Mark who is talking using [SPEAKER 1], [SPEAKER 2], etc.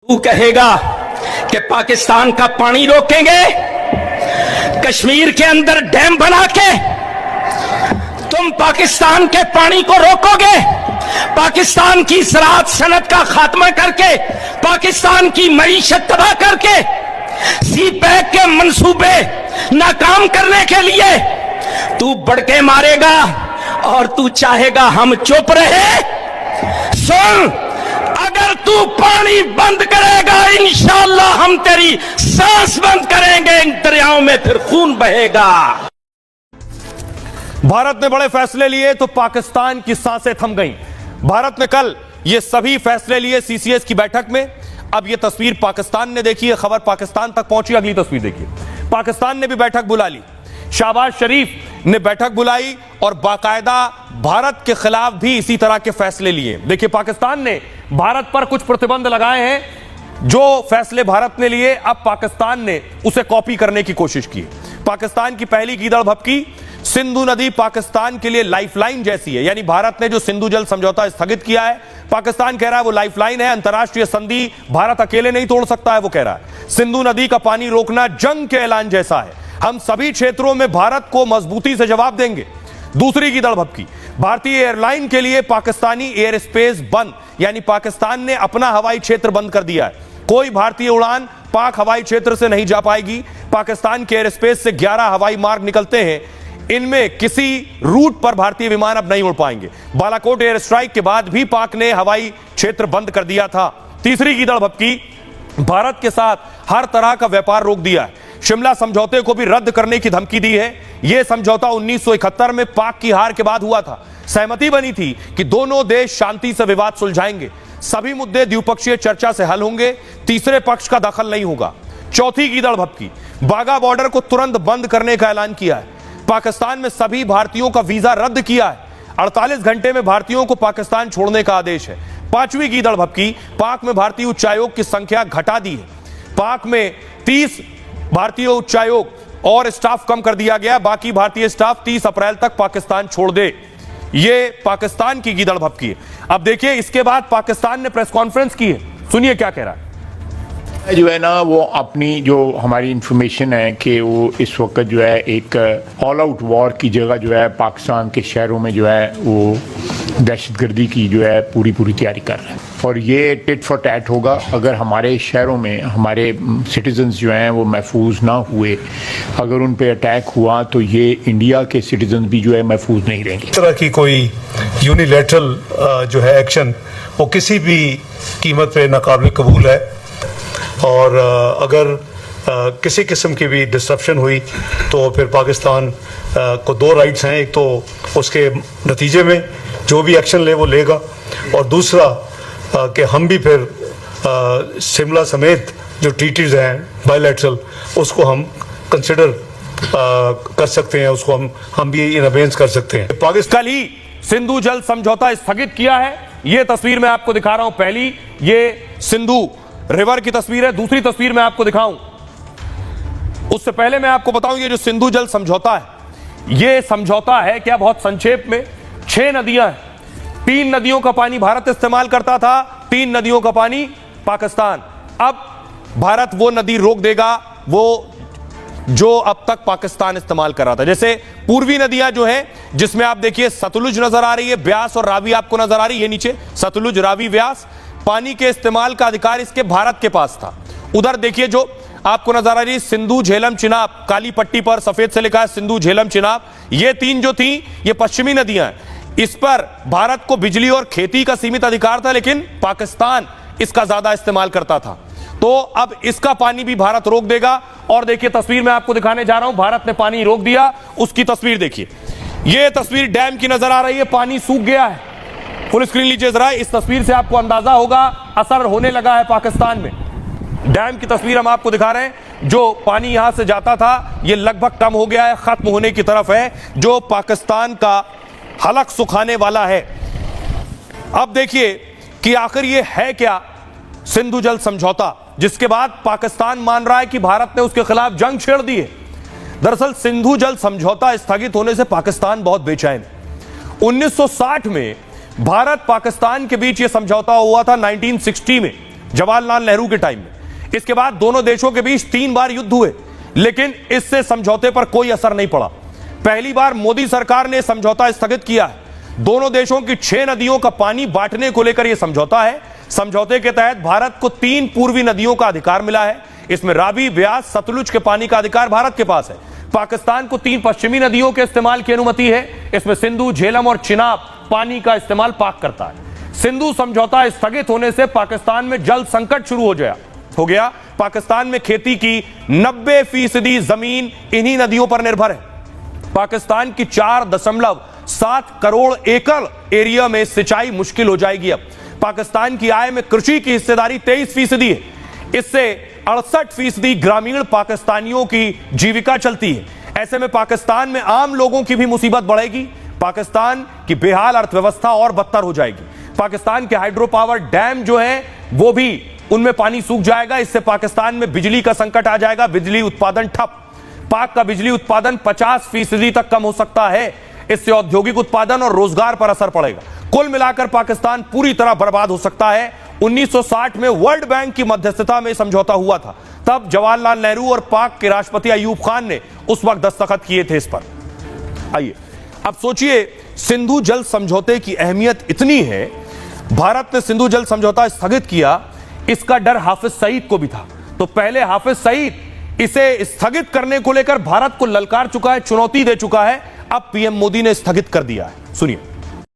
[SPEAKER 1] तू कहेगा कि पाकिस्तान का पानी रोकेंगे, कश्मीर के अंदर डैम बना के तुम पाकिस्तान के पानी को रोकोगे, पाकिस्तान की ज़राअत सनत का खात्मा करके, पाकिस्तान की मईशत तबाह करके, सी पैक के मंसूबे नाकाम करने के लिए तू बढ़के मारेगा और तू चाहेगा हम चुप रहे। सुन, अगर तू पानी बंद करेगा इंशाअल्लाह हम तेरी सांस बंद करेंगे, इन दरियाओं में फिर खून बहेगा।
[SPEAKER 2] भारत ने बड़े फैसले लिए तो पाकिस्तान की सांसें थम गईं। भारत ने कल ये सभी फैसले लिए सीसीएस की बैठक में। अब ये तस्वीर पाकिस्तान ने देखी है, खबर पाकिस्तान तक पहुंची। अगली तस्वीर देखिए, पाकिस्तान ने भी बैठक बुला ली। शहबाज शरीफ ने बैठक बुलाई और बाकायदा भारत के खिलाफ भी इसी तरह के फैसले लिए। देखिए, पाकिस्तान ने भारत पर कुछ प्रतिबंध लगाए हैं। जो फैसले भारत ने लिए, अब पाकिस्तान ने उसे कॉपी करने की कोशिश की। पाकिस्तान की पहली गीदड़ भभकी, सिंधु नदी पाकिस्तान के लिए लाइफलाइन जैसी है। यानी भारत ने जो सिंधु जल समझौता स्थगित किया है, पाकिस्तान कह रहा है वो लाइफलाइन है, अंतर्राष्ट्रीय संधि भारत अकेले नहीं तोड़ सकता है। वो कह रहा है सिंधु नदी का पानी रोकना जंग के ऐलान जैसा है, हम सभी क्षेत्रों में भारत को मजबूती से जवाब देंगे। दूसरी गीदड़ भभकी, भारतीय एयरलाइन के लिए पाकिस्तानी एयर स्पेस बंद, यानी पाकिस्तान ने अपना हवाई क्षेत्र बंद कर दिया है। कोई भारतीय उड़ान पाक हवाई क्षेत्र से नहीं जा पाएगी। पाकिस्तान के एयर स्पेस से 11 हवाई मार्ग निकलते हैं, इनमें किसी रूट पर भारतीय विमान अब नहीं उड़ पाएंगे। बालाकोट एयर स्ट्राइक के बाद भी पाक ने हवाई क्षेत्र बंद कर दिया था। तीसरी गीदड़ भभकी, भारत के साथ हर तरह का व्यापार रोक दिया है। शिमला समझौते को भी रद्द करने की धमकी दी है। यह समझौता 1971 में पाक की हार के बाद हुआ था। सहमति बनी थी कि दोनों देश शांति से विवाद सुलझाएंगे, सभी मुद्दे द्विपक्षीय चर्चा से हल होंगे, तीसरे पक्ष का दखल नहीं होगा। चौथी गीदड़ भभकी, बाघा बॉर्डर को तुरंत बंद करने का ऐलान किया है। पाकिस्तान में सभी भारतीयों का वीजा रद्द किया है। 48 घंटे में भारतीयों को पाकिस्तान छोड़ने का आदेश है। पांचवी गीदड़ भभकी, पाक में भारतीय उच्चायोग की संख्या घटा दी है। पाक में 30 भारतीय उच्चायोग और स्टाफ कम कर दिया गया, बाकी भारतीय स्टाफ 30 अप्रैल तक पाकिस्तान छोड़ दे। यह पाकिस्तान की गीदड़ भभकी है। अब देखिए, इसके बाद पाकिस्तान ने प्रेस कॉन्फ्रेंस की है, सुनिए क्या कह रहा है।
[SPEAKER 3] जो है ना, वो अपनी जो हमारी इंफॉर्मेशन है कि वो इस वक्त जो है एक ऑल आउट वॉर की जगह जो है पाकिस्तान के शहरों में जो है वो दहशतगर्दी की जो है पूरी तैयारी कर रहा है। और ये टिट फॉर टैट होगा अगर हमारे शहरों में हमारे सिटीजन्स जो हैं वो महफूज ना हुए। अगर उन पे अटैक हुआ तो ये इंडिया के सिटीजन्स भी जो है महफूज नहीं रहेंगे।
[SPEAKER 4] इस तरह की कोई यूनिलैटरल जो है एक्शन वो किसी भी कीमत पे नाकाबिल कबूल है। और अगर किसी किस्म की भी डिस्ट्रप्शन हुई तो फिर पाकिस्तान को दो राइट्स हैं, एक तो उसके नतीजे में जो भी एक्शन ले वो लेगा, और दूसरा कि हम भी फिर शिमला समेत जो ट्रीटीज हैं बायलैटरल उसको हम कंसिडर कर सकते हैं, उसको हम भी इन अबेंस कर सकते हैं।
[SPEAKER 2] पाकिस्तान ही सिंधु जल समझौता स्थगित किया है। यह तस्वीर मैं आपको दिखा रहा हूं। पहली ये सिंधु रिवर की तस्वीर है, दूसरी तस्वीर मैं आपको दिखाऊं। उससे पहले मैं आपको बताऊं, ये जो सिंधु जल समझौता है, ये समझौता है क्या, बहुत संक्षेप में 6 नदियां हैं। 3 नदियों का पानी भारत इस्तेमाल करता था, 3 नदियों का पानी पाकिस्तान। अब भारत वो नदी रोक देगा वो जो अब तक पाकिस्तान इस्तेमाल कर रहा था। जैसे पूर्वी नदियां जो है, जिसमें आप देखिए सतलुज नजर आ रही है, ब्यास और रावी आपको नजर आ रही है। ये नीचे सतलुज, रावी, व्यास, पानी के इस्तेमाल का अधिकार इसके भारत के पास था। उधर देखिए जो आपको नजर आ रही है सिंधु, झेलम, चिनाब, काली पट्टी पर सफेद से लिखा है सिंधु, झेलम, चिनाब। ये 3 जो थी ये पश्चिमी नदियां हैं। इस पर भारत को बिजली और खेती का सीमित अधिकार था, लेकिन पाकिस्तान इसका ज्यादा इस्तेमाल करता था। तो अब इसका पानी भी भारत रोक देगा। और देखिए तस्वीर मैं आपको दिखाने जा रहा हूं, भारत ने पानी रोक दिया, उसकी तस्वीर देखिए। यह तस्वीर डैम की नजर आ रही है, पानी सूख गया है। फुल स्क्रीन लीजिए जरा, इस तस्वीर से आपको अंदाजा होगा असर होने लगा है पाकिस्तान में। डैम की तस्वीर हम आपको दिखा रहे हैं। जो पानी यहां से जाता था ये लगभग कम हो गया है, खत्म होने की तरफ है, जो पाकिस्तान का हलक सुखाने वाला है। अब देखिए कि आखिर ये है क्या सिंधु जल समझौता, जिसके बाद पाकिस्तान मान रहा है कि भारत ने उसके खिलाफ जंग छेड़ दी है। दरअसल सिंधु जल समझौता स्थगित होने से पाकिस्तान बहुत बेचैन है। 1960 में भारत पाकिस्तान के बीच यह समझौता हुआ था 1960 में। जवाहरलाल नेहरू के टाइम में। इसके बाद दोनों देशों के बीच 3 बार युद्ध हुए, लेकिन इससे समझौते पर कोई असर नहीं पड़ा। पहली बार मोदी सरकार ने समझौता स्थगित किया है। दोनों देशों की 6 नदियों का पानी बांटने को लेकर यह समझौता है। समझौते के तहत भारत को 3 पूर्वी नदियों का अधिकार मिला है। इसमें रावी, ब्यास, सतलुज के पानी का अधिकार भारत के पास है। पाकिस्तान को 3 पश्चिमी नदियों के इस्तेमाल की अनुमति है। इसमें सिंधु, झेलम और चिनाब पानी का इस्तेमाल पाक करता है। सिंधु समझौता स्थगित होने से पाकिस्तान में जल संकट शुरू हो गया। पाकिस्तान में खेती की 90% जमीन इन्हीं नदियों पर निर्भर है। पाकिस्तान की 4.7 करोड़ एकड़ एरिया में सिंचाई मुश्किल हो जाएगी। अब पाकिस्तान की आय में कृषि की हिस्सेदारी 23% है। इससे 68% ग्रामीण पाकिस्तानियों की जीविका चलती है। ऐसे में पाकिस्तान में आम लोगों की भी मुसीबत बढ़ेगी। पाकिस्तान की बेहाल अर्थव्यवस्था और बदतर हो जाएगी। पाकिस्तान के हाइड्रो पावर डैम जो है वो भी, उनमें पानी सूख जाएगा। इससे पाकिस्तान में बिजली का संकट आ जाएगा, बिजली उत्पादन ठप। पाक का बिजली उत्पादन 50% तक कम हो सकता है। इससे औद्योगिक उत्पादन और रोजगार पर असर पड़ेगा। कुल मिलाकर पाकिस्तान पूरी तरह बर्बाद हो सकता है। 1960 में वर्ल्ड बैंक की मध्यस्थता में समझौता हुआ था। तब जवाहरलाल नेहरू और पाक के राष्ट्रपति अयूब खान ने उस वक्त दस्तखत किए थे इस पर। आइए अब सोचिए, सिंधु जल समझौते की अहमियत इतनी है, भारत ने सिंधु जल समझौता स्थगित किया, इसका डर हाफिज सईद को भी था। तो पहले हाफिज सईद इसे स्थगित करने को लेकर भारत को ललकार चुका है, चुनौती दे चुका है। अब पीएम मोदी ने स्थगित कर दिया है। सुनिए।